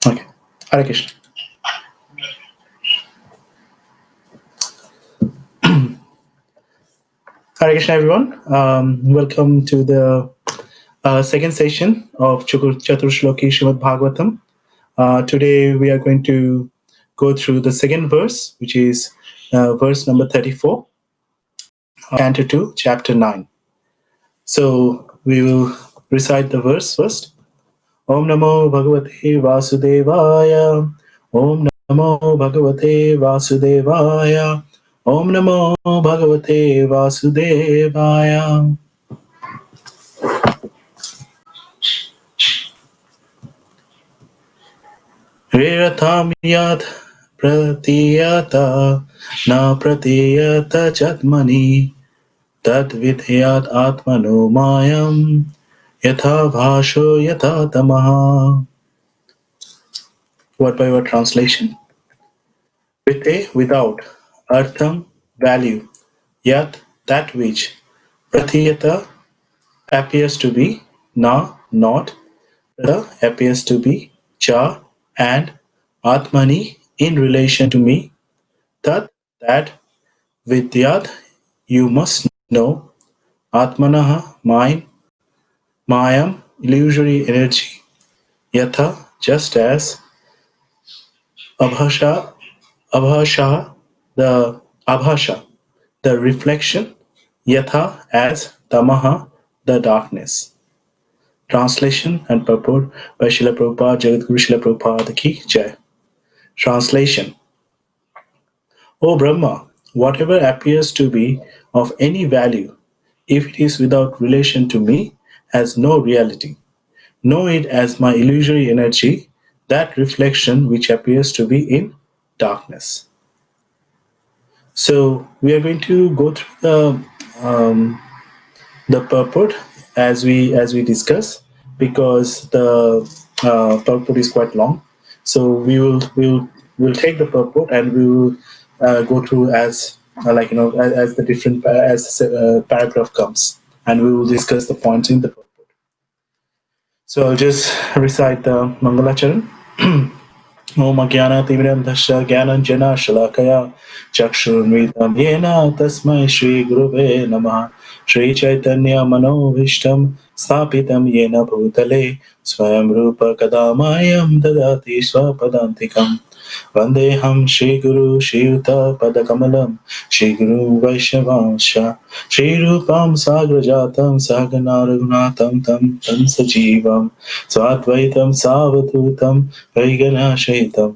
Okay. Hare Krishna. Hare Krishna, everyone. Welcome to the second session of Chatursloki Bhagavatam. Today we are going to go through the second verse, which is verse number 34, Canto 2, Chapter 9. So we will recite the verse first. Om Namo Bhagavate Vasudevaya. Om Namo Bhagavate Vasudevaya. Om Namo Bhagavate Vasudevaya. Viratam yad pratiyata na pratiyata chatmani tad vidyat atmano mayam yatha bhasho yatha tamaha. Word by word translation. With a without, artham value, yat that which, pratiyata appears to be, na not, prata appears to be, cha and, atmani in relation to me, tat that, vidyat you must know, atmanaha mind, mayam illusory energy, yatha just as, abhasha abhasha the abhasha the reflection, yatha as, tamaha the darkness. Translation and purport by Srila Prabhupada, Jagadguru Srila Prabhupada Ki Jai. Translation. O Brahma, whatever appears to be of any value, if it is without relation to me, has no reality. Know it as my illusory energy, that reflection which appears to be in darkness. So we are going to go through the purport as we discuss, because the purport is quite long. So we'll take the purport and we will go through as as the different as the paragraph comes, and we will discuss the points in the purport. So I'll just recite the Mangalacharan. Om Jnana Jana Shalakaya Chakshurmritam Yena Tasmai Shri Guruve Namah Shri Chaitanya Manovishtam Sthapitam Yena Bhutale Swayam Rupa Kadamayam Dadati Swapadantikam Vandeham Shri Guru Shri Yuta Padakamalam Shri Guru Vaishnavansha Shri Rupam Sagrajatam Sagana Raghunatam Tam Sajivam Swadvaitam Savadutam Vaiganashaitam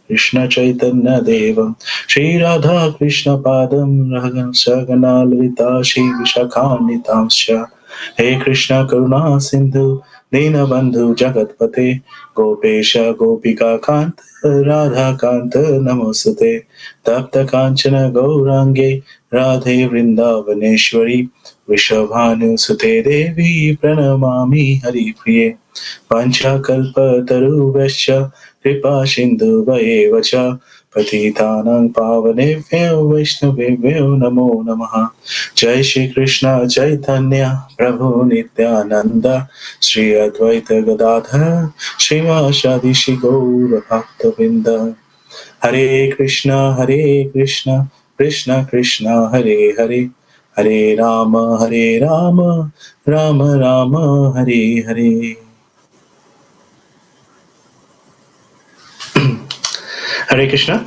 Krishna Chaitanya Devam Shri Radha Krishna Padam Ragan Sagana Lalita Shri Vishakanitamsha He Krishna Karuna Sindhu Dina Bandhu Jagatpate Gopesha Gopika Kant Radha Kant Namosate Tapta Kanchana Gaurange Radhe Vrindavaneshwari Vishabhanu Sute Devi Pranamami Hari Priye Panchakalpatarubhascha Kripa Sindhuvaya Vacha Patitanang Pavanebhyo Vaishnavebhyo Namo Namaha. Jai Shri Krishna Chaitanya Prabhu Nityananda Shri Advaita Gadadhar Srimashadi Shri Gaura Bhaktavinda. Hare Krishna Krishna Krishna Hare Hare Hare Rama Rama Rama Hare Hare. Hare Krishna.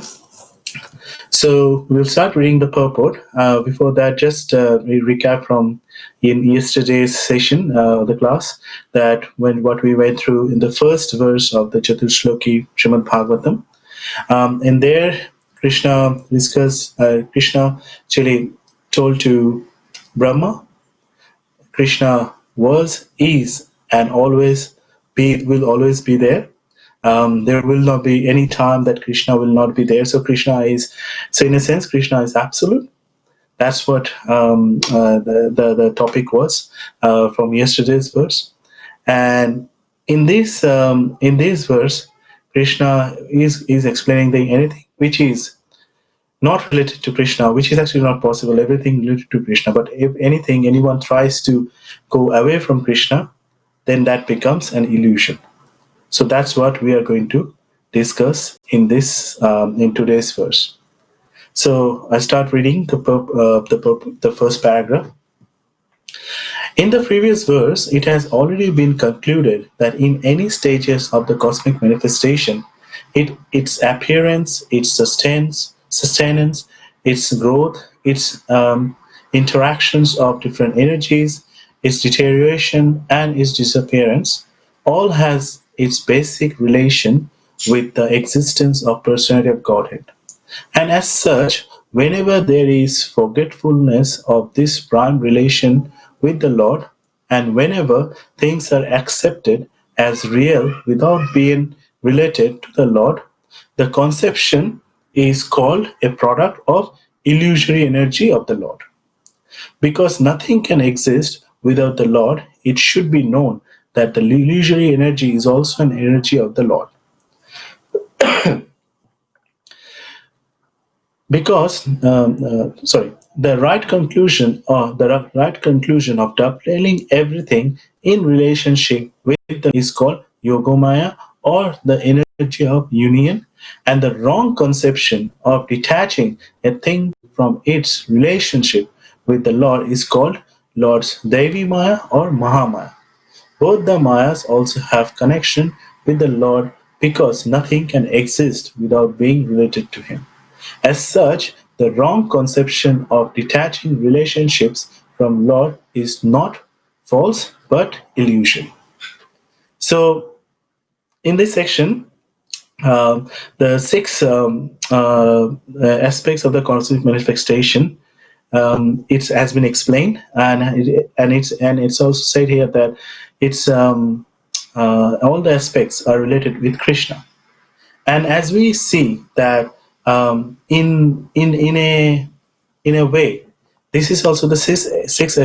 So we'll start reading the purport. Before that, just we recap from in yesterday's session, the class, that what we went through in the first verse of the Chatursloki Bhagavatam. In there, Krishna actually told to Brahma, Krishna was, is, and always will always be there. There will not be any time that Krishna will not be there. So in a sense, Krishna is absolute. That's what the topic was from yesterday's verse. And in this verse, Krishna is explaining the anything which is not related to Krishna, which is actually not possible. Everything related to Krishna, but if anything, anyone tries to go away from Krishna, then that becomes an illusion. So that's what we are going to discuss in today's verse. So I start reading the first paragraph. In the previous verse, it has already been concluded that in any stages of the cosmic manifestation, its appearance, its sustenance, its growth, its interactions of different energies, its deterioration, and its disappearance, all has its basic relation with the existence of personality of Godhead. And as such, whenever there is forgetfulness of this prime relation with the Lord, and whenever things are accepted as real without being related to the Lord, the conception is called a product of illusory energy of the Lord. Because nothing can exist without the Lord, it should be known that the illusory energy is also an energy of the Lord. Because the right conclusion of dovetailing everything in relationship with the is called yogomaya, or the energy of union, and the wrong conception of detaching a thing from its relationship with the Lord is called Lord's Devi Maya or Mahamaya. Both the Mayas also have connection with the Lord because nothing can exist without being related to Him. As such, the wrong conception of detaching relationships from Lord is not false but illusion. So, in this section, the six aspects of the cosmic manifestation, it has been explained, and it's also said here that it's all the aspects are related with Krishna. And as we see that in a way, this is also the six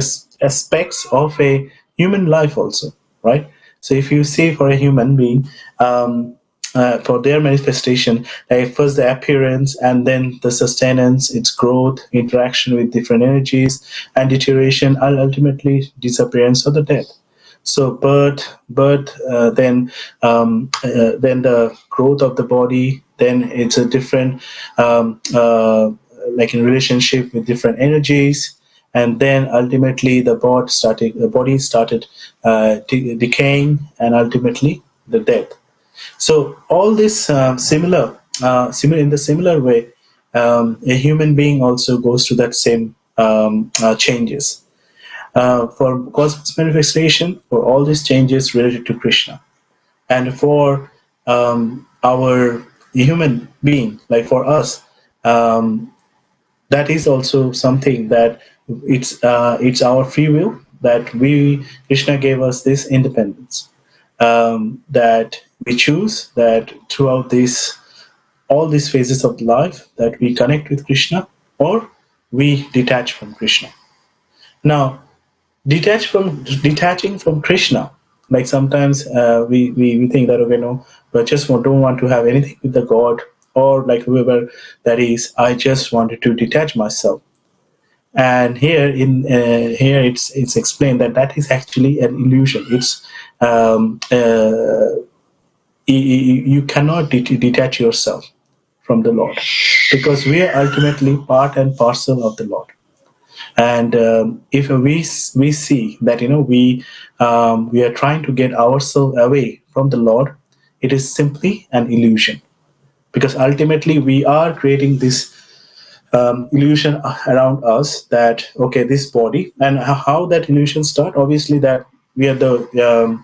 aspects of a human life also, right? So if you see for a human being, for their manifestation, like first the appearance, and then the sustenance, its growth, interaction with different energies, and deterioration, and ultimately disappearance or the death. So then the growth of the body, then it's a different like in relationship with different energies, and then ultimately the body started decaying, and ultimately the death. So all this similar in the similar way, a human being also goes through that same changes. For cosmic manifestation, for all these changes related to Krishna, and for our human being, like for us, that is also something that it's our free will that Krishna gave us this independence, that we choose that throughout this all these phases of life that we connect with Krishna or we detach from Krishna. Now, detaching from Krishna, like sometimes we think that, okay, no, but don't want to have anything with the God or like whoever that is. I just wanted to detach myself. And here it's explained that that is actually an illusion. It's you cannot detach yourself from the Lord, because we are ultimately part and parcel of the Lord. And if we see that we are trying to get ourselves away from the Lord, it is simply an illusion, because ultimately we are creating this illusion around us that, okay, this body, and how that illusion start, obviously that we are the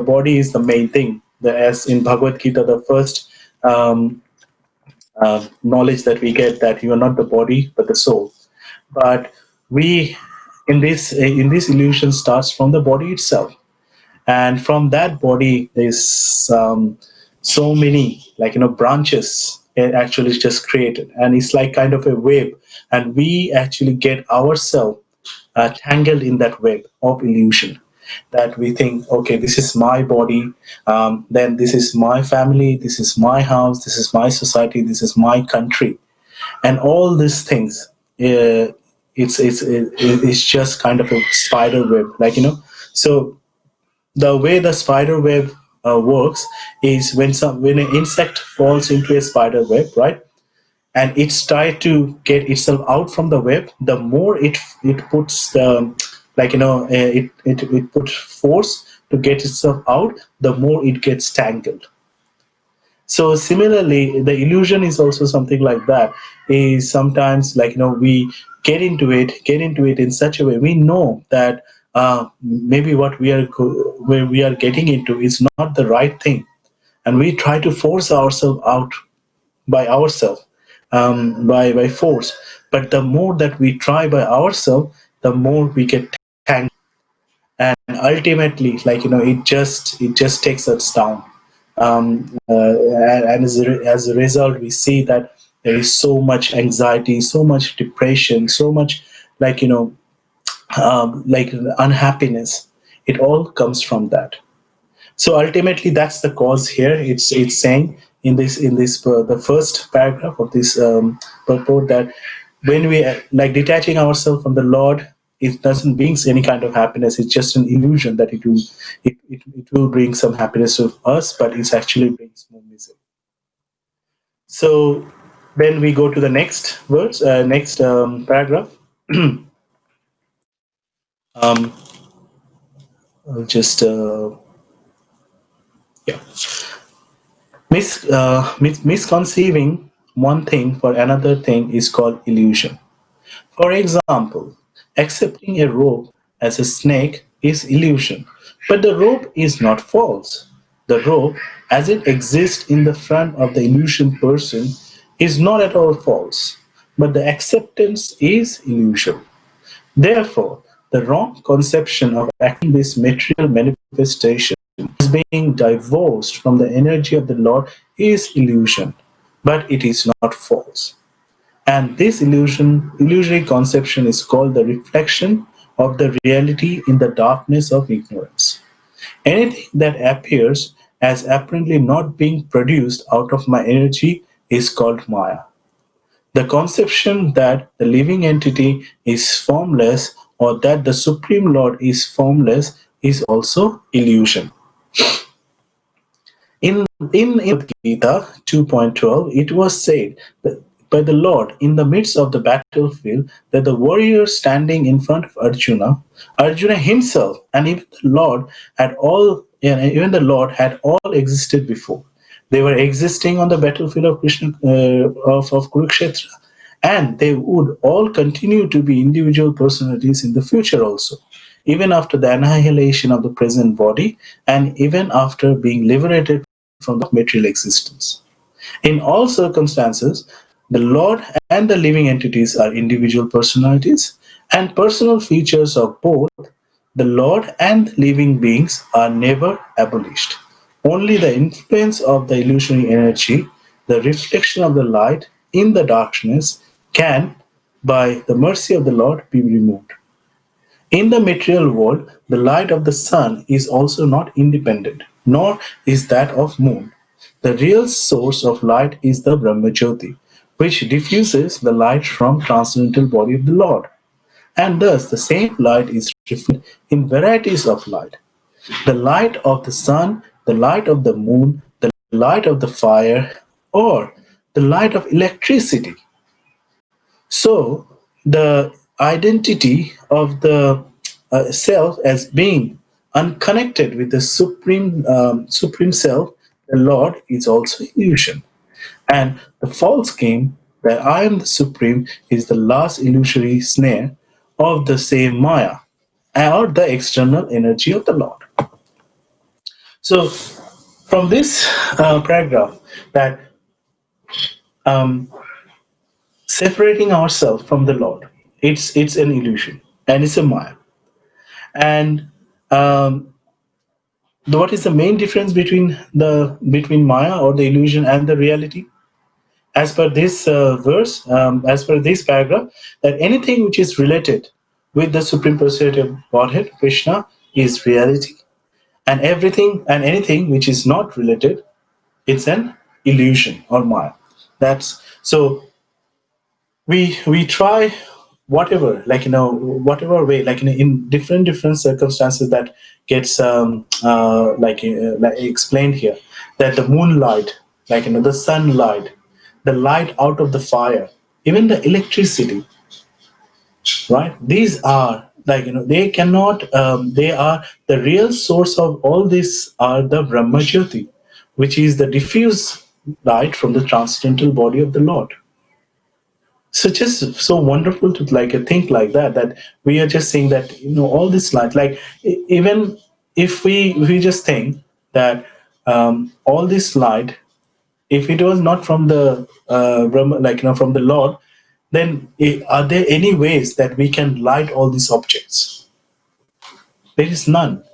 body is the main thing. As in Bhagavad Gita, the first knowledge that we get, that you are not the body but the soul. But we in this illusion starts from the body itself. and from that body there's so many, like, branches it actually just created, and it's like kind of a web, and we actually get ourselves tangled in that web of illusion, that we think, okay, this is my body, then this is my family, this is my house, this is my society, this is my country, and all these things. It's just kind of a spider web, like, so the way the spider web works is when an insect falls into a spider web, right, and it's tried to get itself out from the web, the more it puts the, like, it puts force to get itself out, the more it gets tangled. So similarly, the illusion is also something like that. Is sometimes, like, we get into it in such a way, we know that maybe where we are getting into is not the right thing, and we try to force ourselves out by ourselves, by force. But the more that we try by ourselves, the more we get tangled, and ultimately, like, it just takes us down. And as a result, we see that there is so much anxiety, so much depression, so much, like, like, unhappiness. It all comes from that. So ultimately, that's the cause here. It's saying in this the first paragraph of this purport, that when we like detaching ourselves from the Lord, it doesn't bring any kind of happiness. It's just an illusion that it will bring some happiness to us, but it actually brings more misery. So then we go to the next paragraph. um, I'll just yeah. Misconceiving one thing for another thing is called illusion. For example, accepting a rope as a snake is illusion, but the rope is not false. The rope, as it exists in the front of the illusion person, is not at all false, but the acceptance is illusion. Therefore, the wrong conception of acting this material manifestation as being divorced from the energy of the Lord is illusion, but it is not false. And this illusory conception is called the reflection of the reality in the darkness of ignorance. Anything that appears as apparently not being produced out of my energy is called Maya. The conception that the living entity is formless, or that the Supreme Lord is formless, is also illusion. In Bhagavad Gita 2.12, it was said that by the Lord in the midst of the battlefield, that the warrior standing in front of Arjuna himself, and even the Lord had all existed before. They were existing on the battlefield of Krishna of Kurukshetra, and they would all continue to be individual personalities in the future also, even after the annihilation of the present body, and even after being liberated from the material existence. In all circumstances, the Lord and the living entities are individual personalities, and personal features of both the Lord and living beings are never abolished. Only the influence of the illusionary energy, the reflection of the light in the darkness, can, by the mercy of the Lord, be removed. In the material world, the light of the sun is also not independent, nor is that of moon. The real source of light is the Brahmajyoti, which diffuses the light from transcendental body of the Lord. And thus the same light is reflected in varieties of light. The light of the sun, the light of the moon, the light of the fire, or the light of electricity. So, the identity of the self as being unconnected with the supreme self, the Lord, is also illusion. And the false claim that I am the supreme is the last illusory snare of the same Maya, or the external energy of the Lord. So, from this paragraph, that um, separating ourselves from the Lord, it's an illusion, and it's a Maya. And um, What is the main difference between Maya or the illusion and the reality? As per this verse, as per this paragraph, that anything which is related with the Supreme Personality of Godhead, Krishna, is reality, and everything and anything which is not related, it's an illusion or Maya. That's so we try whatever, whatever way, in different circumstances that gets like explained here, that the moonlight, the sunlight, the light out of the fire, even the electricity, right? These are they cannot they are the real source of all this are the Brahma Jyoti, which is the diffuse light from the transcendental body of the Lord. So just so wonderful to think like that we are just saying that all this light, even if we just think that all this light, if it was not from the Brahma, from the Lord, then are there any ways that we can light all these objects? There is none.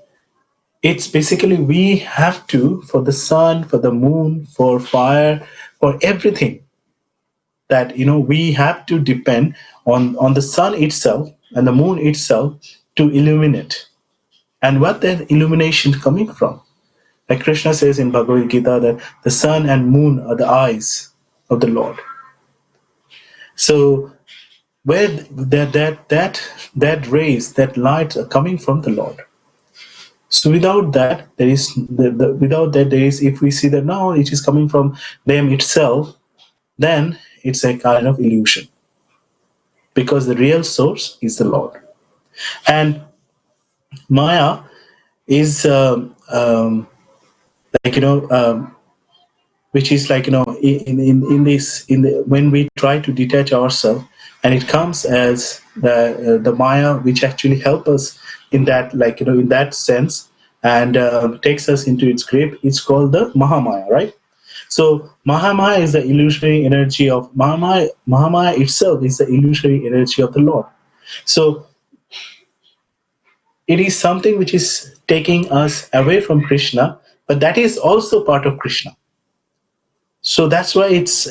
It's basically we have to, for the sun, for the moon, for fire, for everything, that we have to depend on the sun itself and the moon itself to illuminate. And what that illumination coming from? Like Krishna says in Bhagavad Gita, that the sun and moon are the eyes of the Lord. So where that rays, that light are coming from the Lord. So without that, without that there is, if we see that now it is coming from them itself, then it's a kind of illusion, because the real source is the Lord. And Maya is like which is in this, when we try to detach ourselves, and it comes as the Maya, which actually help us in that, in that sense, and takes us into its grip. It's called the Mahamaya, right? So Mahamaya is the illusory energy of Mahamaya. Mahamaya itself is the illusory energy of the Lord. So it is something which is taking us away from Krishna, but that is also part of Krishna. So that's why it's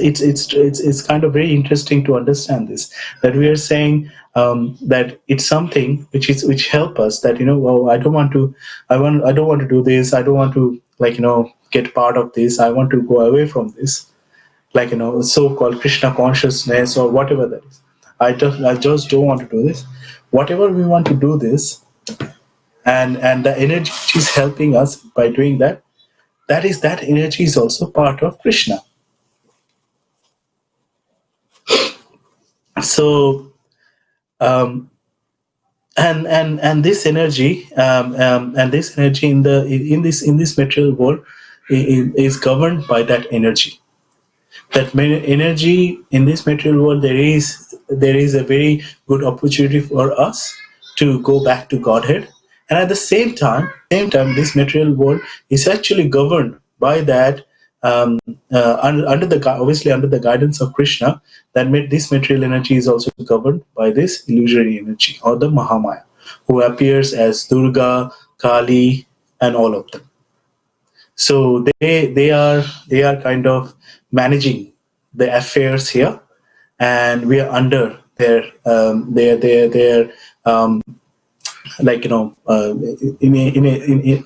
kind of very interesting to understand this, that we are saying that it's something which help us, that well, I don't want to do this, I don't want to get part of this, I want to go away from this, so-called Krishna consciousness or whatever that is. I just don't want to do this. Whatever we want to do this, and the energy which is helping us by doing that, that energy is also part of Krishna. So and this energy, and this energy in this material world is governed by that energy. That energy in this material world, there is a very good opportunity for us to go back to Godhead. And at the same time, this material world is actually governed by that, obviously under the guidance of Krishna. That this material energy is also governed by this illusory energy, or the Mahamaya, who appears as Durga, Kali, and all of them. So they are kind of managing the affairs here, and we are under their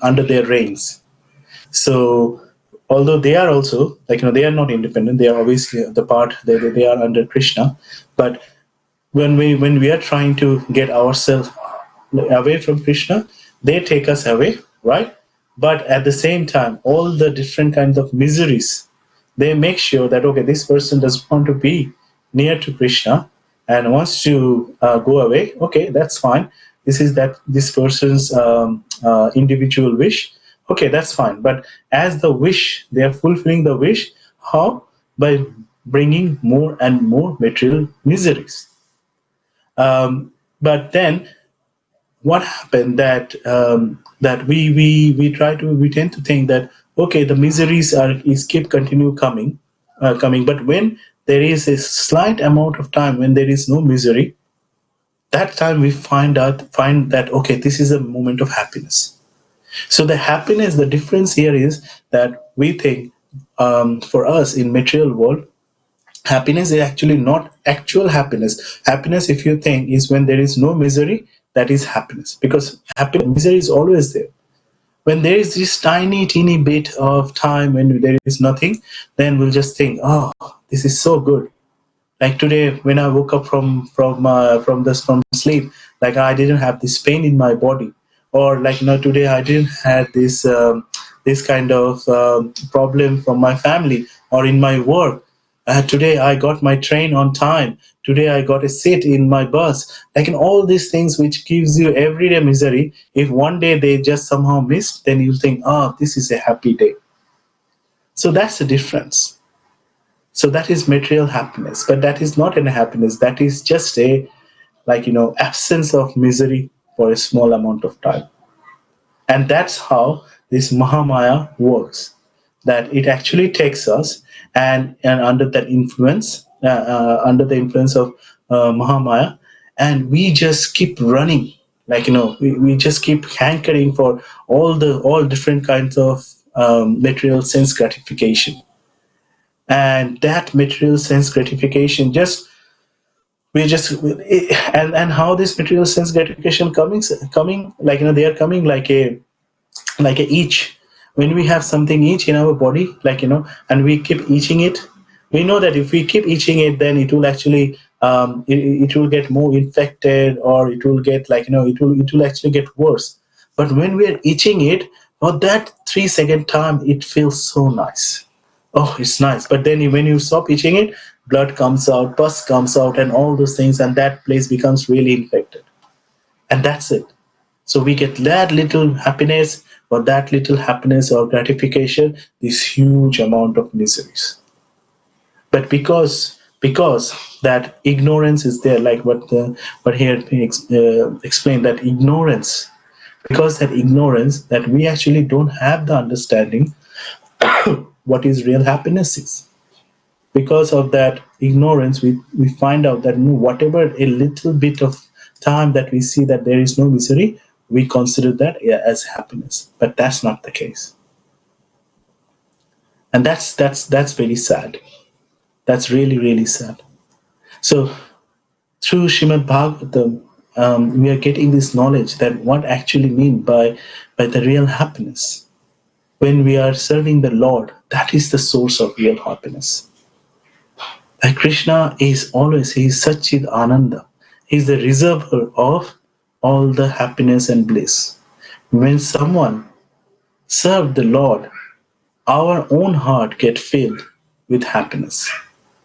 under their reigns. So although they are also they are not independent, they are obviously the part, they are under Krishna. But when we are trying to get ourselves away from Krishna, they take us away, right? But at the same time, all the different kinds of miseries, they make sure that okay, this person doesn't want to be near to Krishna and wants to go away. Okay, that's fine. This person's individual wish. Okay, that's fine. But as the wish, they are fulfilling the wish. How? By bringing more and more material miseries. But then what happened, that we tend to think that okay, the miseries is keep continue coming, but when there is a slight amount of time when there is no misery, that time we find that okay, this is a moment of happiness. So the happiness, the difference here is that we think, for us in material world, happiness is actually not actual happiness. Happiness, if you think, is when there is no misery, that is happiness. Because happiness, misery is always there. When there is this tiny, teeny bit of time when there is nothing, then we'll just think, oh, this is so good. Like today, when I woke up from sleep, like I didn't have this pain in my body, or like today I didn't have this kind of problem from my family or in my work. Today I got my train on time. Today I got a seat in my bus. Like in all these things which gives you everyday misery, if one day they just somehow missed, then you think, oh, this is a happy day. So that's the difference. So that is material happiness, but that is not an happiness. That is just a, absence of misery for a small amount of time. And that's how this Mahamaya works. That it actually takes us, and under that influence, under the influence of Mahamaya, and we just keep running. We just keep hankering for all different kinds of material sense gratification, and that material sense gratification just we just and how this material sense gratification coming, they are coming like a each. When we have something each in our body, and we keep eating it, we know that if we keep eating it, then it will actually it will get more infected, or it will get it will actually get worse. But when we are eating it, for that 3 second time, it feels so nice. Oh, it's nice. But then when you stop eating it, blood comes out, pus comes out, and all those things, and that place becomes really infected. And that's it. So we get that little happiness, or that little happiness or gratification, this huge amount of miseries. But because that ignorance is there, like what here explained, that ignorance, because that ignorance, that we actually don't have the understanding what is real happiness is. Because of that ignorance, we find out that whatever a little bit of time that we see that there is no misery, we consider that, yeah, as happiness. But that's not the case. And that's very sad. That's really, really sad. So through Shrimad Bhagavatam, we are getting this knowledge that what actually mean by the real happiness. When we are serving the Lord, that is the source of real happiness. Like Krishna is always, he is Satchid Ananda. He is the reservoir of all the happiness and bliss. When someone serves the Lord, our own heart get filled with happiness.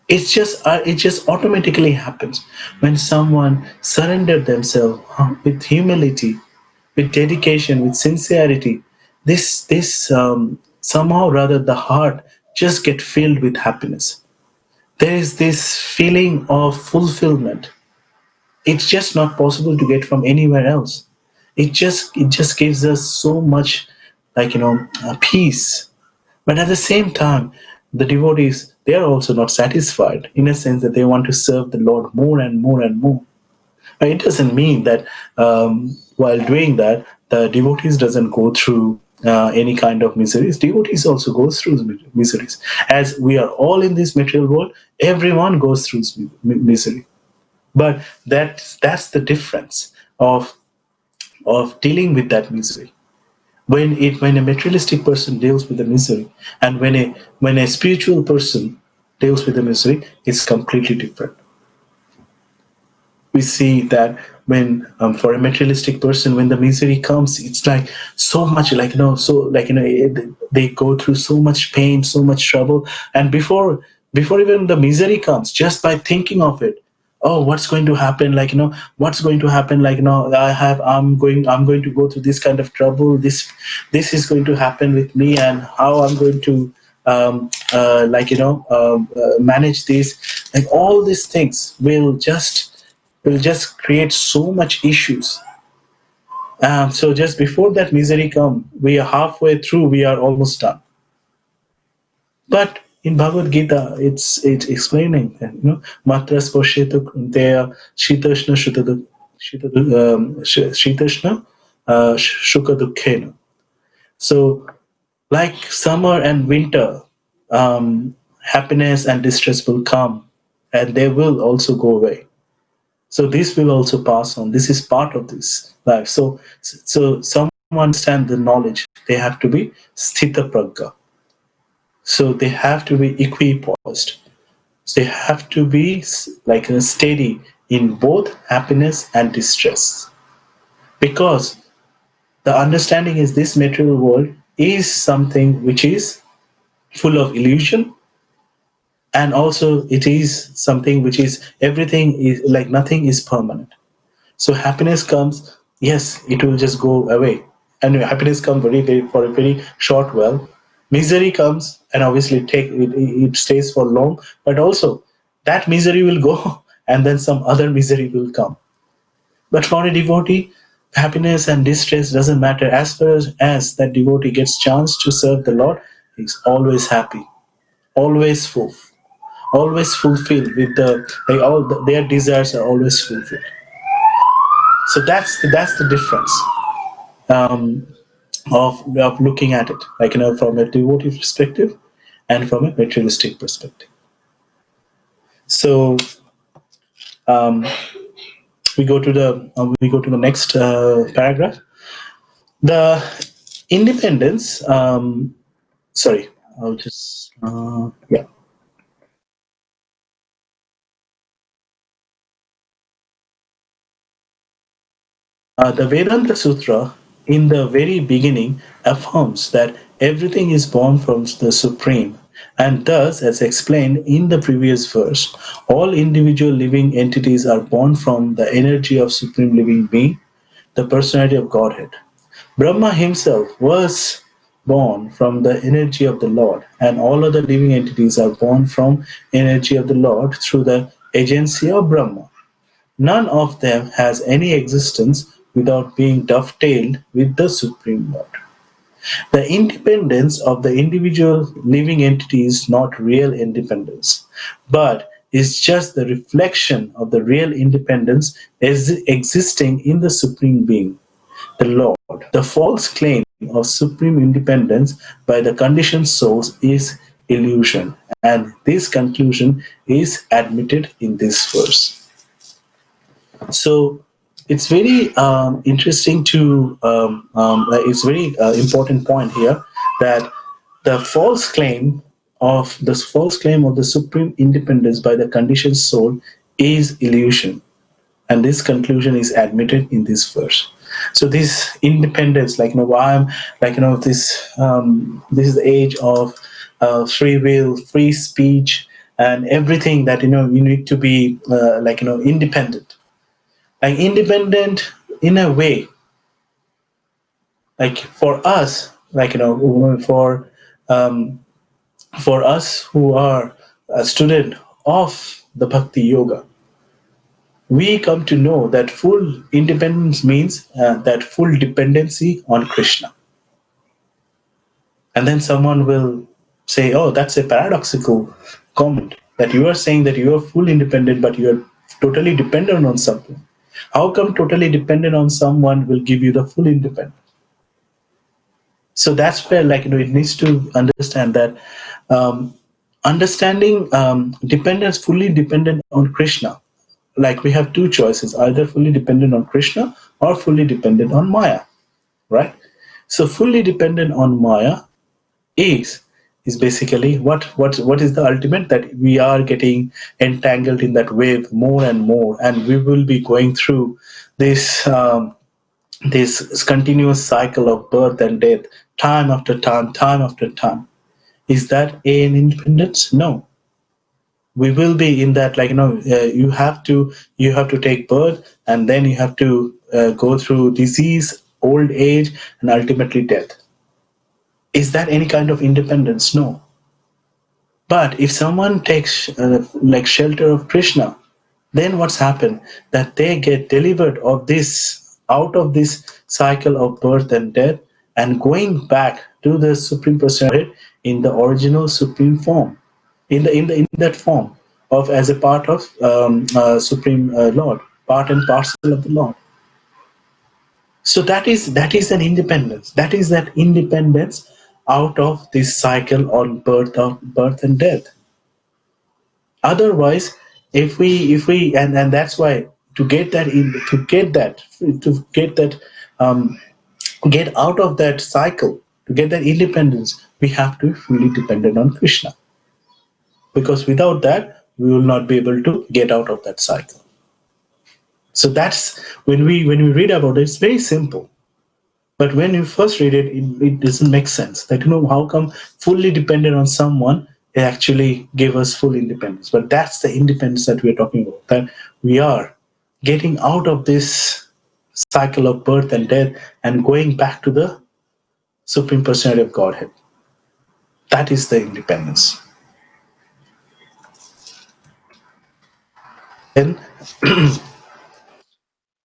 It just automatically happens when someone surrender themselves with humility, with dedication, with sincerity. This somehow rather the heart just get filled with happiness. There is this feeling of fulfillment. It's just not possible to get from anywhere else. It just gives us so much, peace. But at the same time, the devotees, they are also not satisfied, in a sense that they want to serve the Lord more and more and more. But it doesn't mean that while doing that, the devotees doesn't go through any kind of miseries. Devotees also goes through miseries. As we are all in this material world, everyone goes through misery. But that's the difference of dealing with that misery. When a materialistic person deals with the misery, and when a spiritual person deals with the misery, it's completely different. We see that when for a materialistic person, when the misery comes, it's like so much, they go through so much pain, so much trouble, and before even the misery comes, just by thinking of it, oh, what's going to happen, what's going to happen, I'm going to go through this kind of trouble, this is going to happen with me, and how I'm going to manage this, like all these things will just create so much issues. So just before that misery come, we are halfway through, we are almost done. But in Bhagavad Gita, it's explaining that, matras poshetu kunteya shitashna shitashna shuka dukkhena. So, like summer and winter, happiness and distress will come, and they will also go away. So this will also pass on. This is part of this life. So someone understand the knowledge. They have to be sthita pragya. So they have to be equipoised. They have to be like steady in both happiness and distress. Because the understanding is this material world is something which is full of illusion, and also it is something which is everything is like nothing is permanent. So happiness comes, yes, it will just go away. And happiness comes very for a very short while. Misery comes and obviously it stays for long, but also that misery will go and then some other misery will come. But for a devotee, happiness and distress doesn't matter. As far as that devotee gets chance to serve the Lord, he's always happy, always full, always fulfilled with their desires are always fulfilled. So that's the difference of looking at it, like from a devotee perspective and from a materialistic perspective. So um, we go to the next paragraph. The independence. Sorry, I'll just yeah. The Vedanta Sutra, in the very beginning, affirms that everything is born from the Supreme, and thus, as explained in the previous verse, all individual living entities are born from the energy of Supreme Living Being, the personality of Godhead. Brahma himself was born from the energy of the Lord, and all other living entities are born from energy of the Lord through the agency of Brahma. None of them has any existence without being dovetailed with the Supreme Lord. The independence of the individual living entity is not real independence, but is just the reflection of the real independence existing in the Supreme Being, the Lord. The false claim of supreme independence by the conditioned souls is illusion, and this conclusion is admitted in this verse. So it's very interesting to it's very important point here that the false claim of the supreme independence by the conditioned soul is illusion, and this conclusion is admitted in this verse. So this independence, like I'm like this is the age of free will, free speech, and everything that you need to be independent, like independent in a way, like for us, um, for us who are a student of the bhakti yoga, we come to know that full independence means that full dependency on Krishna. And then someone will say, oh, that's a paradoxical comment, that you are saying that you are full independent but you are totally dependent on something. How come totally dependent on someone will give you the full independence? So that's where it needs to understand that understanding dependence, fully dependent on Krishna, like we have two choices, either fully dependent on Krishna or fully dependent on Maya, right? So fully dependent on Maya is is basically what is the ultimate, that we are getting entangled in that wave more and more, and we will be going through this continuous cycle of birth and death, time after time, time after time. Is that an independence? No. We will be in that, you have to take birth, and then you have to go through disease, old age, and ultimately death. Is that any kind of independence? No. But if someone takes shelter of Krishna, then what's happened? That they get delivered of this, out of this cycle of birth and death, and going back to the Supreme Personality in the original Supreme form, in that form of as a part of Supreme Lord, part and parcel of the Lord. So that is an independence. That is that independence out of this cycle on birth and death. Otherwise, if we and that's why to get that in to get that um, get out of that cycle, to get that independence, we have to be fully dependent on Krishna, because without that we will not be able to get out of that cycle. So that's when we read about it, it's very simple. But when you first read it, it doesn't make sense. That how come fully dependent on someone it actually gave us full independence. But that's the independence that we're talking about. That we are getting out of this cycle of birth and death and going back to the Supreme Personality of Godhead. That is the independence. And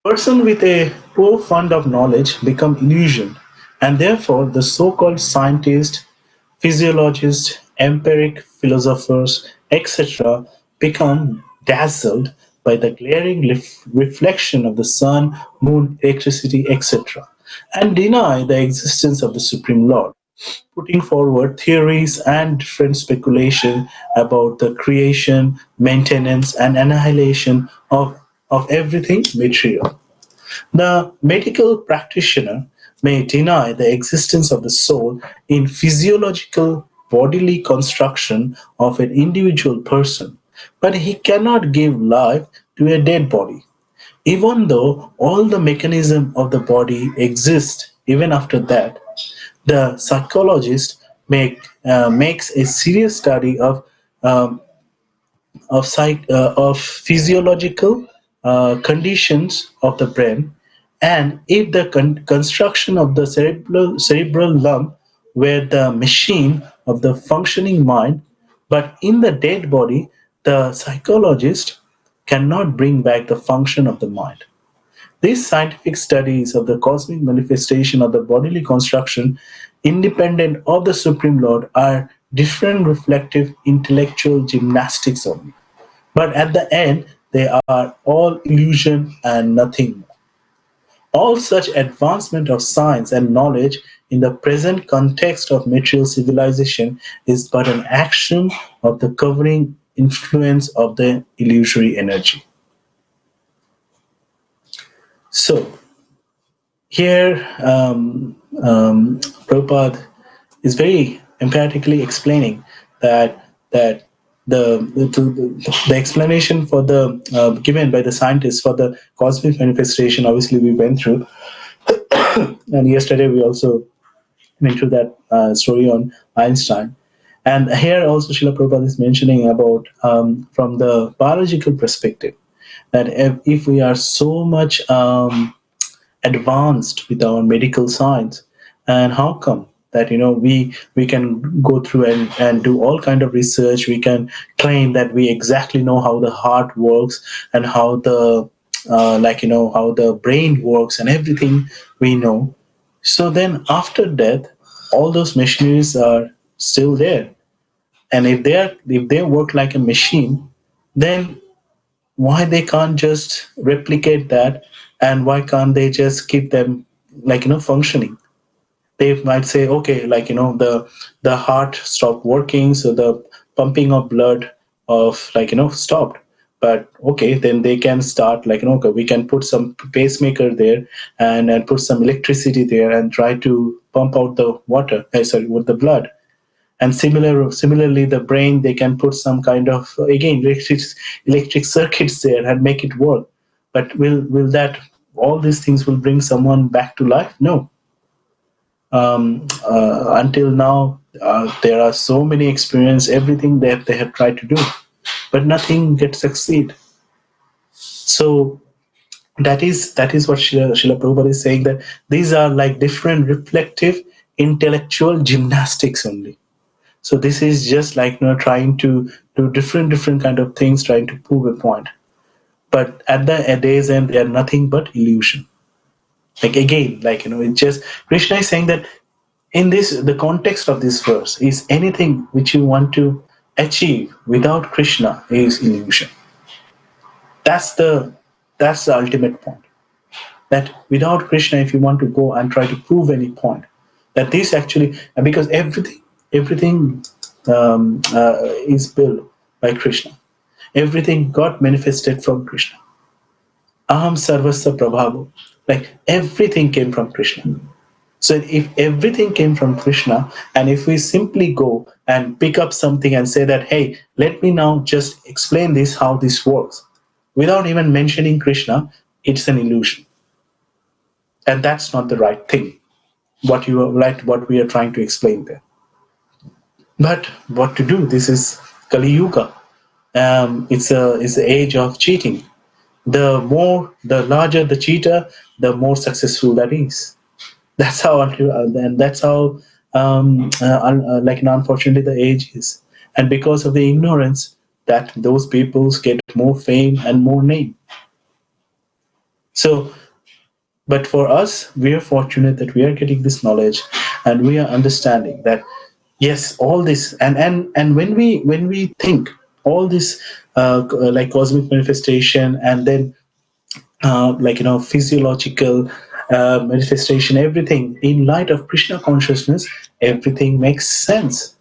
person with a poor fund of knowledge become illusioned, and therefore the so-called scientists, physiologists, empiric philosophers, etc., become dazzled by the glaring reflection of the sun, moon, electricity, etc., and deny the existence of the Supreme Lord, putting forward theories and different speculation about the creation, maintenance, and annihilation of everything material. The medical practitioner may deny the existence of the soul in physiological bodily construction of an individual person, but he cannot give life to a dead body. Even though all the mechanism of the body exist even after that, the psychologist makes a serious study um, of physiological conditions of the brain, and if the construction of the cerebral lump were the machine of the functioning mind, but in the dead body, the psychologist cannot bring back the function of the mind. These scientific studies of the cosmic manifestation of the bodily construction, independent of the Supreme Lord, are different reflective intellectual gymnastics only. But at the end, they are all illusion and nothing more. All such advancement of science and knowledge in the present context of material civilization is but an action of the covering influence of the illusory energy. So, here, Prabhupada is very emphatically explaining that the explanation for the given by the scientists for the cosmic manifestation. Obviously, we went through, and yesterday we also went through that story on Einstein. And here also, Srila Prabhupada is mentioning about from the biological perspective that if we are so much advanced with our medical science, and how come that we can go through and do all kind of research, we can claim that we exactly know how the heart works and how the how the brain works and everything we know. So then after death all those machineries are still there, and if they work like a machine, then why they can't just replicate that, and why can't they just keep them functioning? They might say, okay, the heart stopped working, so the pumping of blood of stopped. But okay, then they can start okay, we can put some pacemaker there and put some electricity there and try to pump out the water, sorry, with the blood. And similarly the brain, they can put some kind of again electric circuits there and make it work. But will that all these things will bring someone back to life? No. Until now there are so many experience, everything that they have tried to do, but nothing gets succeed. So that is what Srila Prabhupada is saying, that these are like different reflective intellectual gymnastics only. So this is just trying to do different kind of things, trying to prove a point. But at the day's end, they are nothing but illusion. Like again, it's just Krishna is saying that in this, the context of this verse is anything which you want to achieve without Krishna is illusion. That's the ultimate point. that without Krishna, if you want to go and try to prove any point, that this actually, because everything is built by Krishna. Everything got manifested from Krishna. Aham sarvasya prabhavo. Like everything came from Krishna. So if everything came from Krishna, and if we simply go and pick up something and say that, hey, let me now just explain this, how this works, without even mentioning Krishna, it's an illusion. And that's not the right thing. What you are like, what we are trying to explain there. But what to do? This is Kali Yuga. It's the age of cheating. The larger the cheater, the more successful that is. That's how, and that's how, unfortunately, the age is. And because of the ignorance, that those peoples get more fame and more name. So, but for us, we are fortunate that we are getting this knowledge, and we are understanding that yes, all this, and when we think all this, like cosmic manifestation, and then physiological manifestation, everything in light of Krishna consciousness, everything makes sense.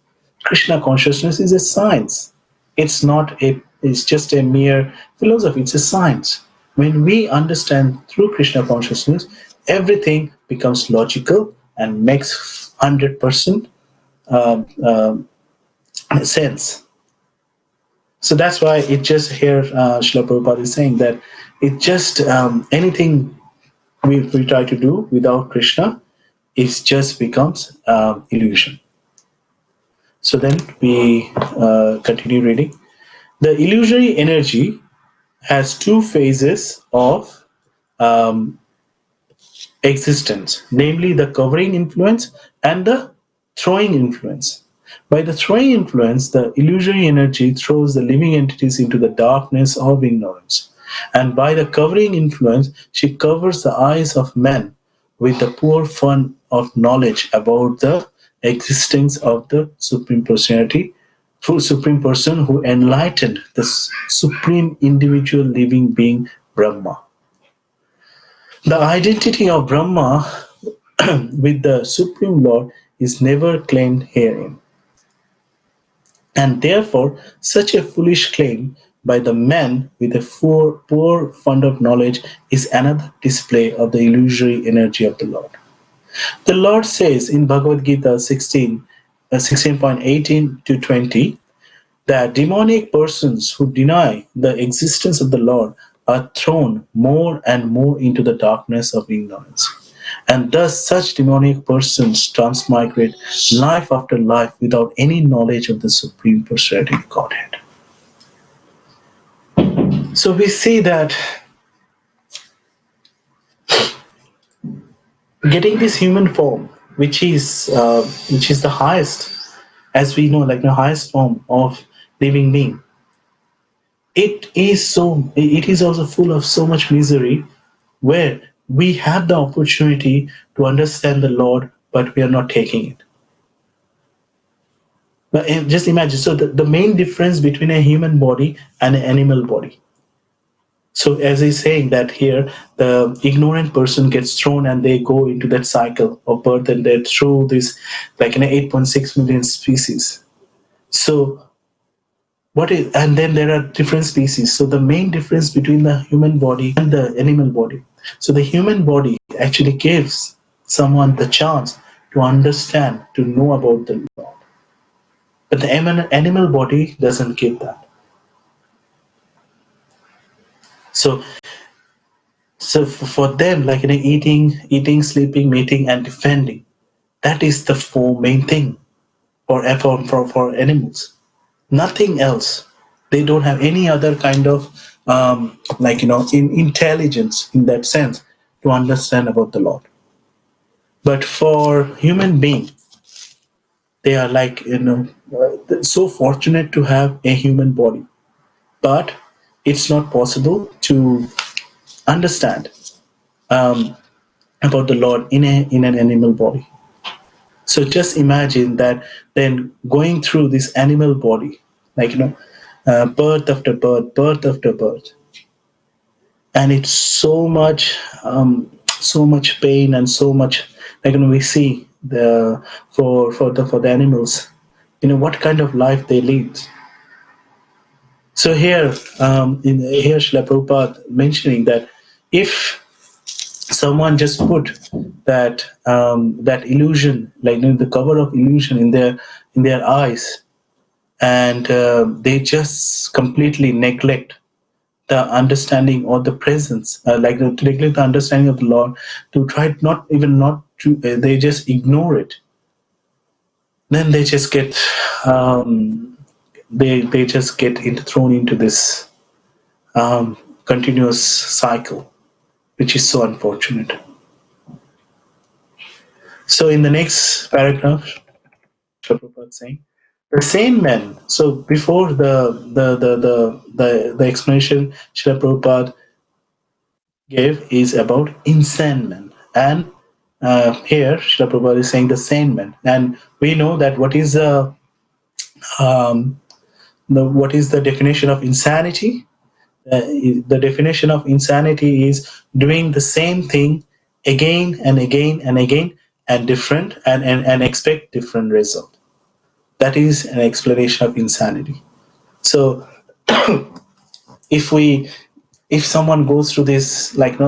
Krishna consciousness is a science. It's just a mere philosophy. It's a science. When we understand through Krishna consciousness, everything becomes logical and makes 100% sense. So that's why it just here, Srila Prabhupada is saying that it just anything we try to do without Krishna, it just becomes illusion. So then we continue reading. The illusory energy has two phases of um, existence, namely the covering influence and the throwing influence. By the throwing influence, the illusory energy throws the living entities into the darkness of ignorance. And by the covering influence, she covers the eyes of men with the poor fund of knowledge about the existence of the Supreme Personality, full Supreme Person who enlightened the supreme individual living being Brahma. The identity of Brahma with the Supreme Lord is never claimed herein. And therefore, such a foolish claim by the man with a poor fund of knowledge is another display of the illusory energy of the Lord. The Lord says in Bhagavad Gita 16.18 to 20, that demonic persons who deny the existence of the Lord are thrown more and more into the darkness of ignorance. And thus, such demonic persons transmigrate life after life without any knowledge of the Supreme Personality of Godhead. So we see that getting this human form, which is the highest, as we know, like the highest form of living being, it is also full of so much misery, where we have the opportunity to understand the Lord, but we are not taking it. But just imagine, so the main difference between a human body and an animal body. So as he's saying that here, the ignorant person gets thrown and they go into that cycle of birth, and they're through this, like in 8.6 million species. So and then there are different species. So the main difference between the human body and the animal body. So the human body actually gives someone the chance to understand, to know about the Lord. But the animal body doesn't give that. So for them, like eating, sleeping, mating, and defending, that is the four main thing for animals. Nothing else. They don't have any other kind of intelligence in that sense to understand about the Lord. But for human being, they are so fortunate to have a human body, but it's not possible to understand about the Lord in an animal body. So just imagine that, then going through this animal body, birth after birth, birth after birth, and it's so much so much pain and so much, like we see the for the animals, what kind of life they lead. So here, here Srila Prabhupada mentioning that if someone just put that illusion, like the cover of illusion in their eyes, and they just completely neglect the understanding or the presence, like to neglect the understanding of the Lord, to try not to, they just ignore it. Then they just get, they just get thrown into this continuous cycle, which is so unfortunate. So in the next paragraph, Prabhupada saying, the sane men. So before the explanation Srila Prabhupada gave is about insane men, and here Srila Prabhupada is saying the sane men, and we know that um, what is the definition of insanity? The definition of insanity is doing the same thing again and again and again and different and expect different result. That is an explanation of insanity. So if we if someone goes through this, like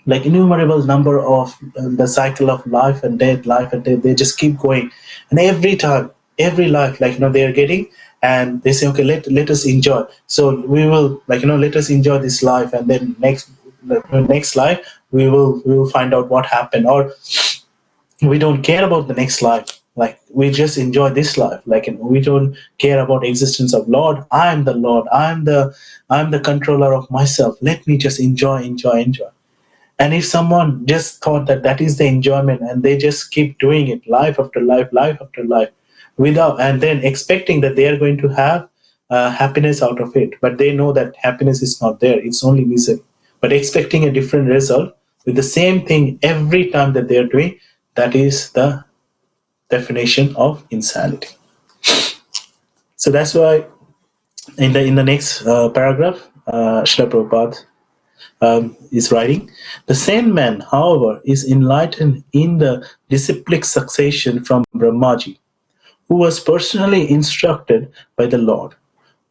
innumerable number of the cycle of life and death, they just keep going, and every time, every life, they are getting, and they say, okay, let us enjoy. So we will, let us enjoy this life, and then next life we will find out what happened, or we don't care about the next life, like we just enjoy this life, we don't care about existence of Lord. I'm the Lord, I'm the controller of myself, let me just enjoy. And if someone just thought that that is the enjoyment, and they just keep doing it life after life after life, without, and then expecting that they are going to have happiness out of it, but they know that happiness is not there, it's only misery, but expecting a different result with the same thing every time that they are doing, that is the definition of insanity. So that's why in the next paragraph, Srila Prabhupada is writing, the same man, however, is enlightened in the disciplic succession from Brahmaji, who was personally instructed by the Lord,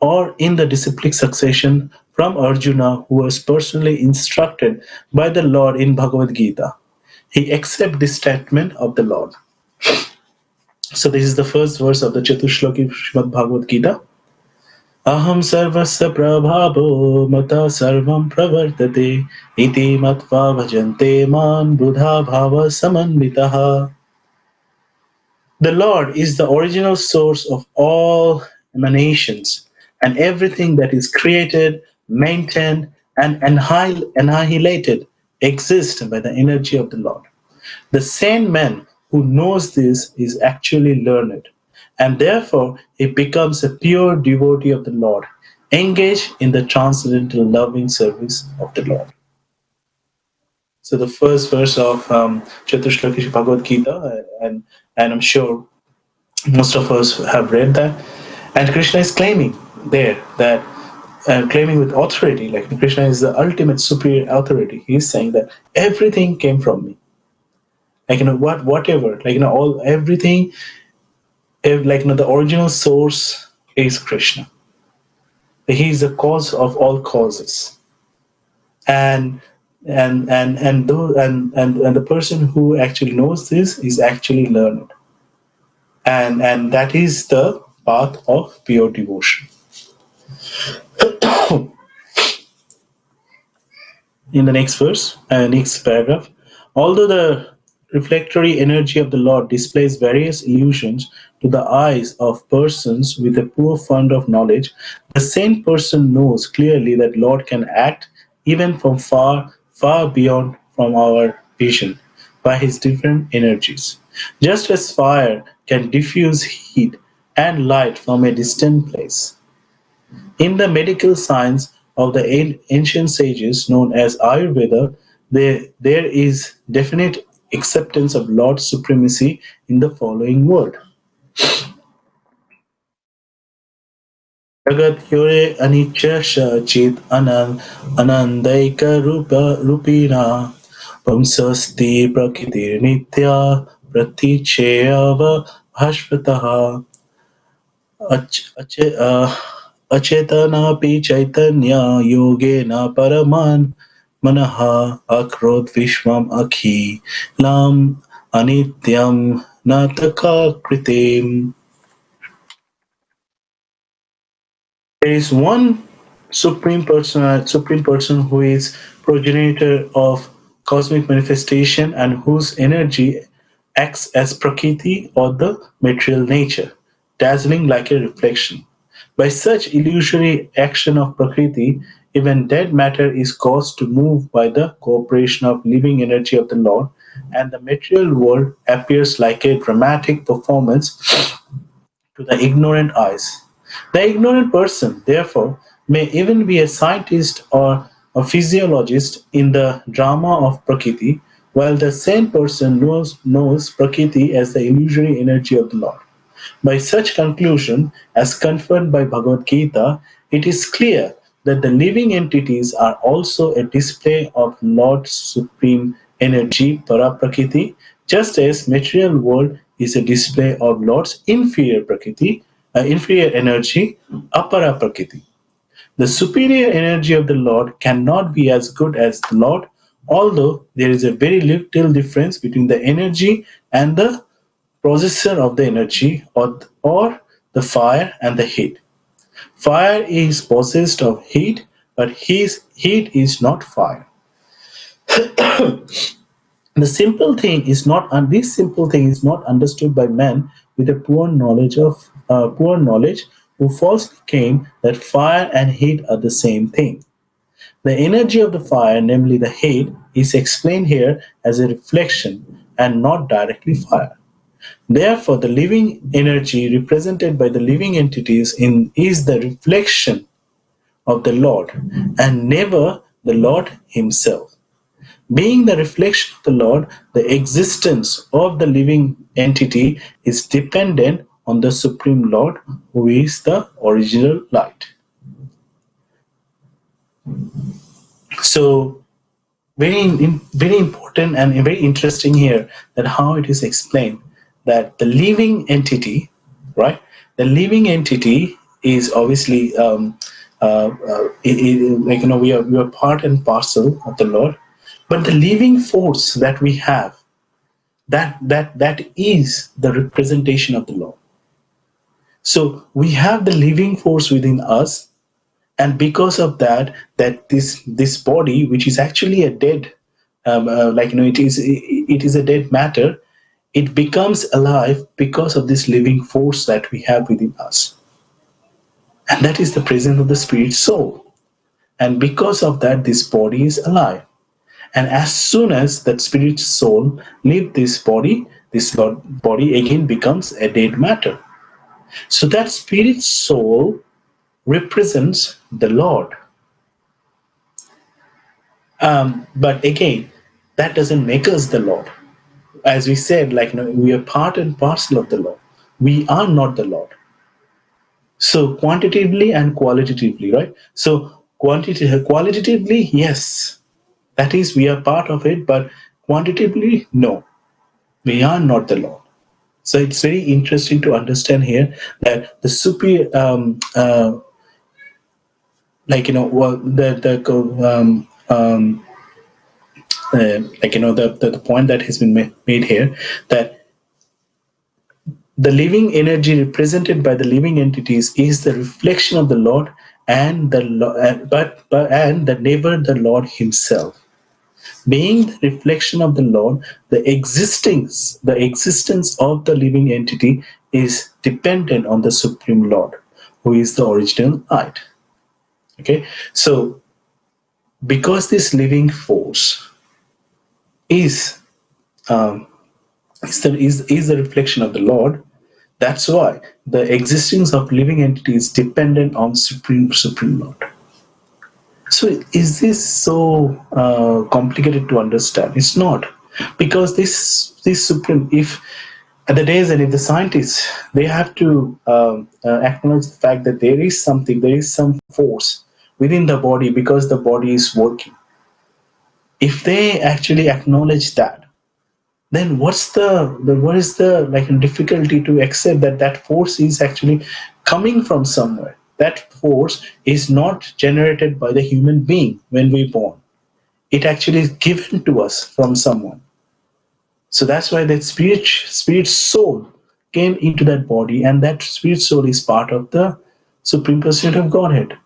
or in the disciplic succession from Arjuna, who was personally instructed by the Lord in Bhagavad Gita. He accepts this statement of the Lord. So this is the first verse of the Chatursloki Bhagavad Gita. Aham sarvasya prabhavo mata sarvam pravartate iti matva bhajante man buddha bhava samanvitaha. The Lord is the original source of all emanations, and everything that is created, maintained, and annihilated exists by the energy of the Lord. The sane man who knows this is actually learned, and therefore he becomes a pure devotee of the Lord, engaged in the transcendental loving service of the Lord. So the first verse of Chatursloki Bhagavad Gita, and I'm sure most of us have read that, and Krishna is claiming there that, claiming with authority, like Krishna is the ultimate superior authority. He is saying that everything came from me. Whatever, all everything, the original source is Krishna. He is the cause of all causes, and and the person who actually knows this is actually learned, and that is the path of pure devotion. In the next verse, next paragraph, although the reflectory energy of the Lord displays various illusions to the eyes of persons with a poor fund of knowledge, the sane person knows clearly that Lord can act even from far, far beyond from our vision by his different energies. Just as fire can diffuse heat and light from a distant place. In the medical science of the ancient sages known as Ayurveda, there is definite acceptance of Lord's supremacy in the following word. Jagat yore anicca chit anandaika rupina Pamsasti prakriti nitya praticheyava bhashvataha achetanapi chaitanya yogena paraman manaha akrot vishwam akhi lam anityam nataka kritim. There is one supreme person who is progenitor of cosmic manifestation and whose energy acts as prakriti or the material nature, dazzling like a reflection. By such illusory action of prakriti, even dead matter is caused to move by the cooperation of living energy of the Lord, and the material world appears like a dramatic performance to the ignorant eyes. The ignorant person, therefore, may even be a scientist or a physiologist in the drama of Prakriti, while the sane person knows Prakriti as the illusory energy of the Lord. By such conclusion, as confirmed by Bhagavad Gita, it is clear that the living entities are also a display of Lord's supreme energy, Paraprakriti, just as material world is a display of Lord's inferior energy, Aparaprakriti. The superior energy of the Lord cannot be as good as the Lord, although there is a very little difference between the energy and the processor of the energy, or the fire and the heat. Fire is possessed of heat, but his heat is not fire. This simple thing is not understood by men with a poor knowledge who falsely claim that fire and heat are the same thing. The energy of the fire, namely the heat, is explained here as a reflection and not directly fire. Therefore, the living energy represented by the living entities is the reflection of the Lord and never the Lord Himself. Being the reflection of the Lord, the existence of the living entity is dependent on the Supreme Lord, who is the original light. So, very important and very interesting here that how it is explained that the living entity, right? The living entity is obviously like we are part and parcel of the Lord, but the living force that we have, that is the representation of the Lord. So we have the living force within us, and because of that this body, which is actually a dead, it is a dead matter, it becomes alive because of this living force that we have within us, and that is the presence of the spirit soul. And because of that, this body is alive, and as soon as that spirit soul leave this body, body again becomes a dead matter. So that spirit soul represents the Lord. But again, that doesn't make us the Lord. As we said, we are part and parcel of the Lord. We are not the Lord. So quantitatively and qualitatively, right? So qualitatively, yes, that is we are part of it, but quantitatively, no, we are not the Lord. So it's very interesting to understand here that the superior, the point that has been made here, that the living energy represented by the living entities is the reflection of the Lord, and but never the Lord Himself. Being the reflection of the Lord, the existence of the living entity is dependent on the Supreme Lord, who is the original light. Okay, so because this living force is um, is the reflection of the Lord, that's why the existence of living entity is dependent on Supreme Lord. So is this so complicated to understand? It's not, because this supreme, if at the days and if the scientists, they have to acknowledge the fact that there is something, there is some force within the body because the body is working. If they actually acknowledge that, then what is the like difficulty to accept that that force is actually coming from somewhere? That force is not generated by the human being when we born. It actually is given to us from someone. So that's why that spirit soul came into that body, and that spirit soul is part of the supreme personality of Godhead.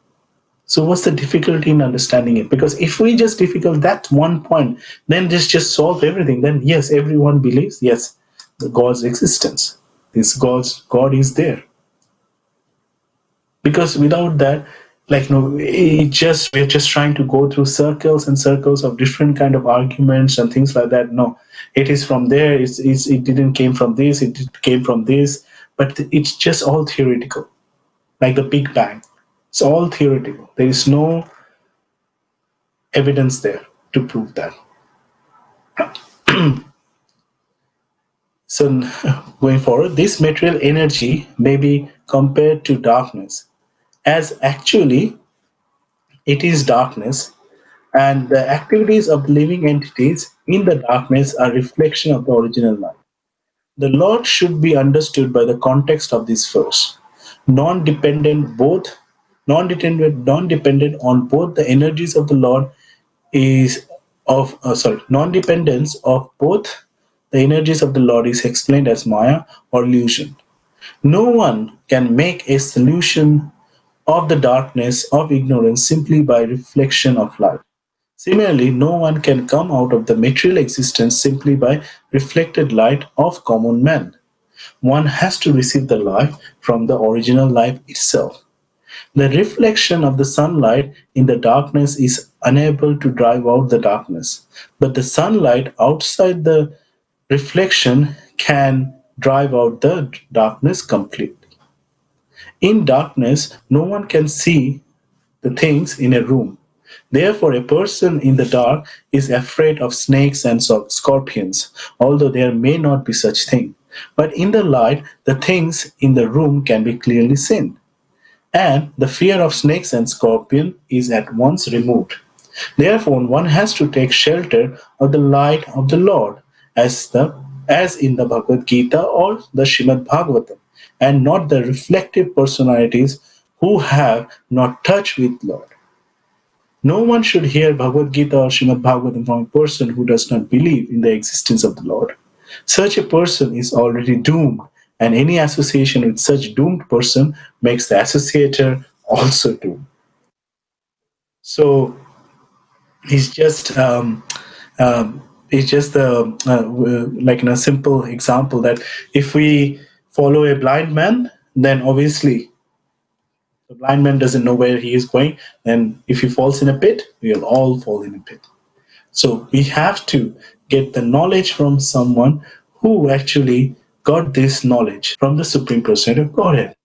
So what's the difficulty in understanding it? Because if we just difficult that one point, then this just solve everything. Then yes, everyone believes yes, the God's existence. This God is there. Because without that, like we're just trying to go through circles and circles of different kind of arguments and things like that. No, it is from there. It didn't came from this. Came from this. But it's just all theoretical, like the Big Bang. It's all theoretical. There is no evidence there to prove that. So, going forward, this material energy may be compared to darkness, as actually it is darkness, and the activities of living entities in the darkness are reflection of the original light. The Lord should be understood by the context of this verse. Non-dependent both non-dependent on both the energies of the Lord is of non-dependence of both the energies of the Lord is explained as Maya or illusion. No one can make a solution of the darkness of ignorance simply by reflection of light. Similarly, no one can come out of the material existence simply by reflected light of common man. One has to receive the life from the original life itself. The reflection of the sunlight in the darkness is unable to drive out the darkness, but the sunlight outside the reflection can drive out the darkness completely. In darkness, no one can see the things in a room. Therefore, a person in the dark is afraid of snakes and scorpions, although there may not be such thing. But in the light, the things in the room can be clearly seen, and the fear of snakes and scorpion is at once removed. Therefore, one has to take shelter of the light of the Lord, as in the Bhagavad Gita or the Srimad Bhagavatam, and not the reflective personalities who have not touched with Lord. No one should hear Bhagavad Gita or Srimad Bhagavatam from a person who does not believe in the existence of the Lord. Such a person is already doomed, and any association with such doomed person makes the associator also doomed. So he's just it's just like in a simple example that if we follow a blind man, then obviously the blind man doesn't know where he is going. And if he falls in a pit, we'll all fall in a pit. So we have to get the knowledge from someone who actually got this knowledge from the Supreme Personality of Godhead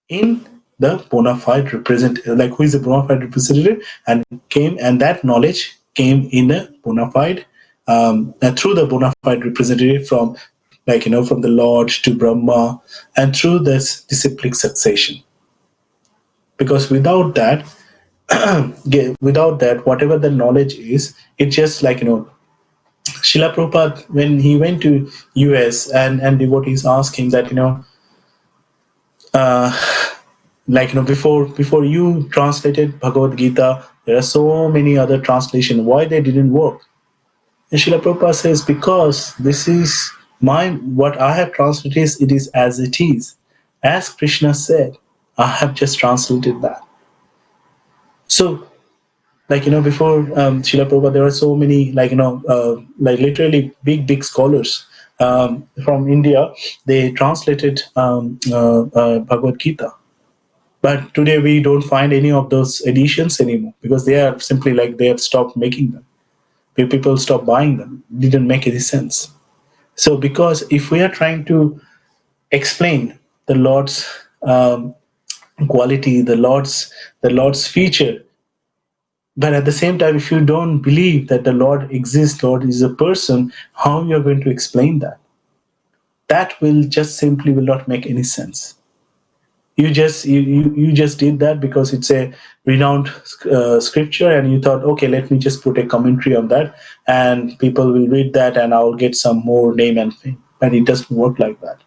in the bona fide representative, like who is a bona fide representative, and that knowledge came in a bona fide through the bona fide representative from, from the Lord to Brahma, and through this disciplic succession. Because without that, whatever the knowledge is, it's just Srila Prabhupada, when he went to US and devotees asked him that, before you translated Bhagavad Gita, there are so many other translations. Why they didn't work? And Srila Prabhupada says, because this is what I have translated it is as it is. As Krishna said, I have just translated that. So, before Srila Prabhupada, there are so many, literally big scholars from India. They translated Bhagavad Gita. But today we don't find any of those editions anymore because they are simply they have stopped making them. People stopped buying them. It didn't make any sense. So because if we are trying to explain the Lord's quality, the Lord's feature, but at the same time, if you don't believe that the Lord exists, Lord is a person, how you are going to explain that? That will just simply will not make any sense. You just did that because it's a renowned scripture, and you thought, okay, let me just put a commentary on that, and people will read that, and I'll get some more name and fame. And it doesn't work like that.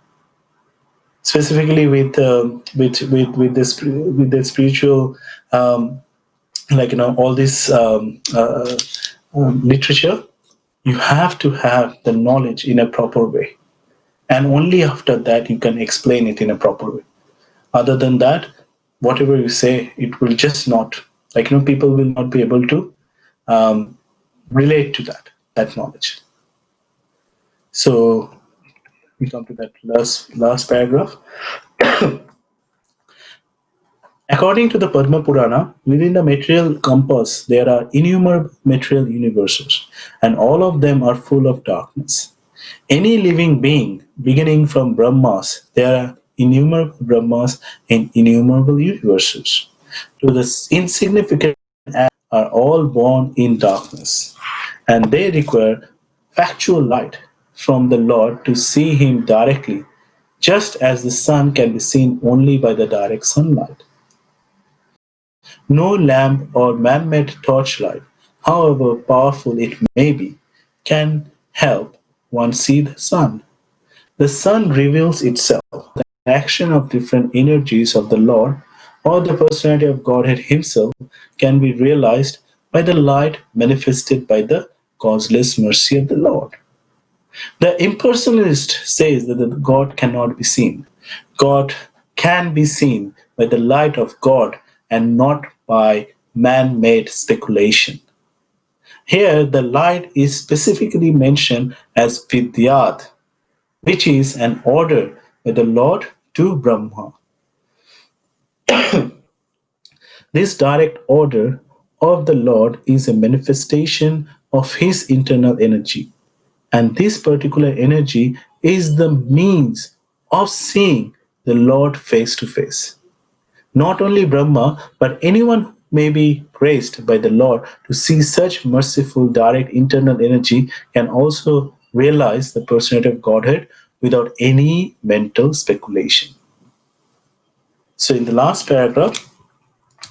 Specifically with the spiritual, all this literature, you have to have the knowledge in a proper way, and only after that you can explain it in a proper way. Other than that, whatever you say, it will just not, people will not be able to um, relate to that knowledge. So we come to that last paragraph. According to the Padma Purana, within the material compass, there are innumerable material universes, and all of them are full of darkness. Any living being, beginning from Brahmas, there are innumerable Brahmas in innumerable universes. To the insignificant are all born in darkness, and they require factual light from the Lord to see Him directly, just as the sun can be seen only by the direct sunlight. No lamp or man-made torchlight, however powerful it may be, can help one see the sun. The sun reveals itself. The action of different energies of the Lord or the personality of Godhead Himself can be realized by the light manifested by the causeless mercy of the Lord. The impersonalist says that the God cannot be seen. God can be seen by the light of God and not by man made speculation. Here, the light is specifically mentioned as Vidyat, which is an order by the Lord to Brahma. This direct order of the Lord is a manifestation of His internal energy. And this particular energy is the means of seeing the Lord face to face. Not only Brahma, but anyone who may be graced by the Lord to see such merciful, direct internal energy can also realize the personality of Godhead without any mental speculation. So, in the last paragraph,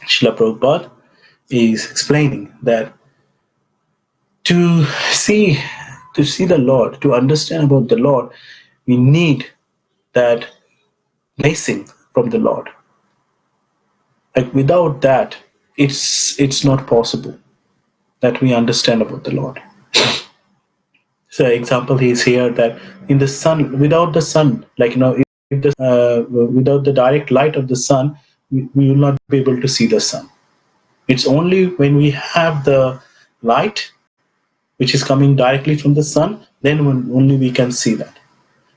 Srila Prabhupada is explaining that to see to see the Lord, to understand about the Lord, we need that blessing from the Lord. Like without that, it's not possible that we understand about the Lord. So example is here that in the sun, without the sun, if without the direct light of the sun, we will not be able to see the sun. It's only when we have the light which is coming directly from the sun, then only we can see that.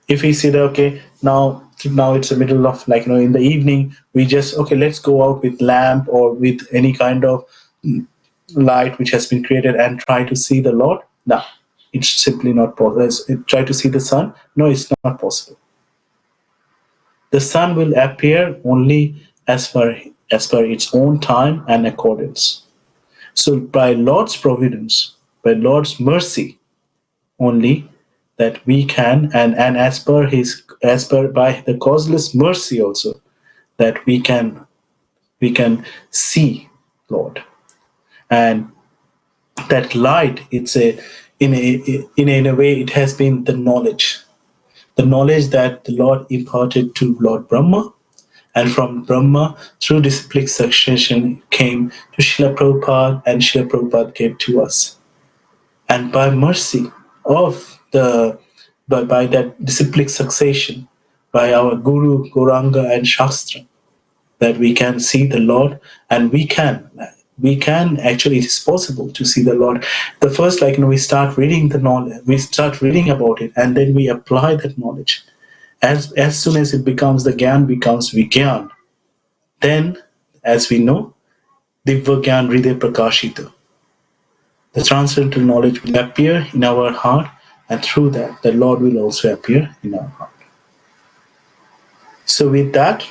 If we see that, okay, now it's the middle of in the evening, we just, okay, let's go out with lamp or with any kind of light which has been created and try to see the Lord. No, it's simply not possible. Try to see the sun. No, it's not possible. The sun will appear only as per its own time and accordance. So by Lord's providence, by Lord's mercy, only that we can, and as per by the causeless mercy also, that we can see Lord. And that light, it's a in a way, it has been the knowledge that the Lord imparted to Lord Brahma, and from Brahma through disciplic succession came to Srila Prabhupada, and Srila Prabhupada gave to us. And by mercy of by that disciplic succession, by our Guru, Gauranga, and Shastra, that we can see the Lord, and we can actually, it is possible to see the Lord. The first, we start reading the knowledge, we start reading about it, and then we apply that knowledge. As soon as it becomes, the Gyan becomes Vigyan, then, as we know, Divya Gyan Hriday Prakashita, the transcendental knowledge will appear in our heart, and through that, the Lord will also appear in our heart. So, with that,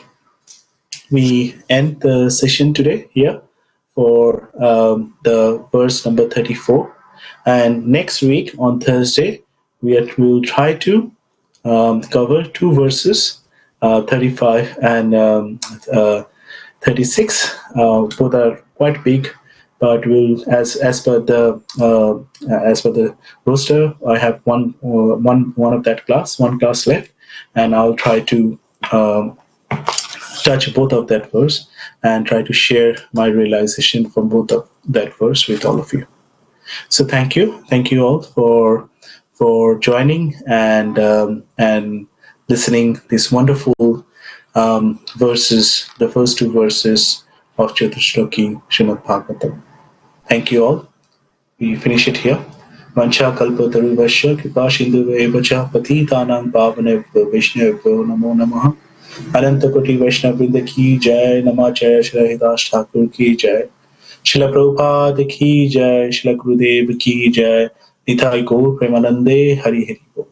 we end the session today here for the verse number 34. And next week on Thursday, we will try to cover two verses 35 and 36. Both are quite big, but will as per the roster, I have one of that class, one class left, and I'll try to touch both of that verse and try to share my realization from both of that verse with all of you. So thank you all for joining and listening these wonderful verses, the first two verses of Chatursloki Srimad Bhagavatam. Thank you all. We finish it here. Vancha kalpataruvasya kripa sindhuvevacha patitanam pavanebhyo Vaishnavabhyo namo namaha. अनंत कोटि वैष्णव वृंद की जय नमाचार्य श्री हरिदास ठाकुर की जय शिला प्रभुपाद की जय शिला गुरुदेव की जय निताई गौर प्रेमानंदे हरि हरि बोल।